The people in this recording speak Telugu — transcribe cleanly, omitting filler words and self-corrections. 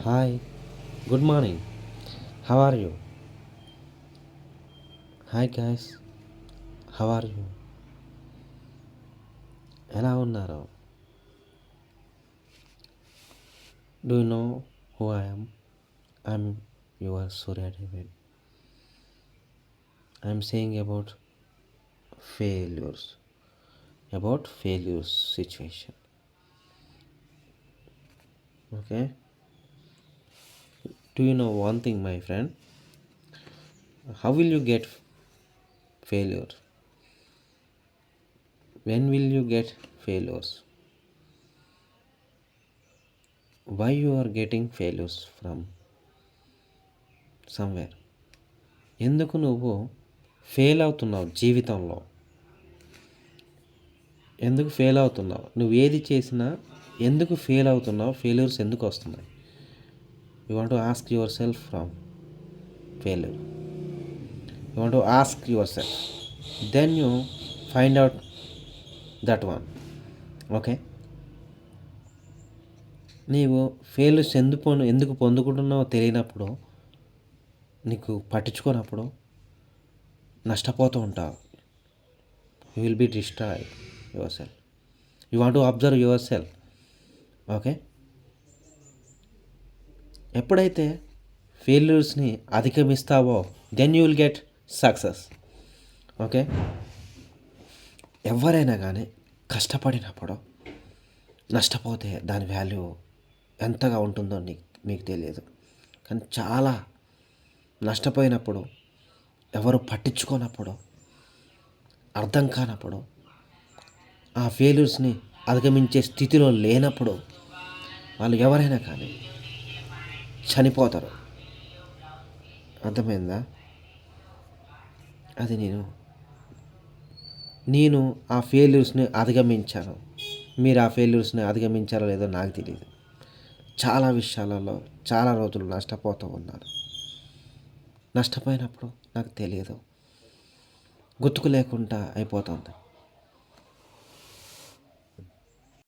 Hi, good morning. How are you? Hi guys, how are you? ఎలా ఉన్నారు? Do you know who I am? I'm your Surya David. I'm saying failures, about failures situation. Okay? Do you know one thing, my friend? How will you get failure? When will you get failures? Why you are getting failures from somewhere? ఎందుకు నువ్వు ఫెయిల్ అవుతున్నావు జీవితంలో? ఎందుకు ఫెయిల్ అవుతున్నావు? నువ్వు ఏది చేసినా ఎందుకు ఫెయిల్ అవుతున్నావు? ఫెయిల్యూర్స్ ఎందుకు వస్తున్నాయి? You want to ask yourself from failure. You want to ask yourself, then you find out that one. Okay, నీవు ఫెయిల్యూర్స్ ఎందుకు పొందుకుంటున్నావో తెలియనప్పుడు, నీకు పట్టించుకోనప్పుడు నష్టపోతూ ఉంటావు. You will be destroy yourself. You want to observe yourself. Okay, ఎప్పుడైతే ఫెయిల్యూర్స్ని అధిగమిస్తావో then you will get success. Okay, ఎవరైనా కానీ కష్టపడినప్పుడు నష్టపోతే దాని వాల్యూ ఎంతగా ఉంటుందో మీకు తెలియదు. కానీ చాలా నష్టపోయినప్పుడు, ఎవరు పట్టించుకోనప్పుడు, అర్థం కానప్పుడు, ఆ ఫెయిల్యూర్స్ని అధిగమించే స్థితిలో లేనప్పుడు వాళ్ళు ఎవరైనా కానీ చనిపోతారు. అర్థమైందా? అది నేను ఆ ఫెయిల్యూర్స్ని అధిగమించాను. మీరు ఆ ఫెయిల్యూర్స్ని అధిగమించారో లేదో నాకు తెలియదు. చాలా విషయాలలో చాలా రోజులు నష్టపోతూ ఉన్నాను. నష్టపోయినప్పుడు నాకు తెలియదు, గుర్తుకు లేకుండా అయిపోతుంది.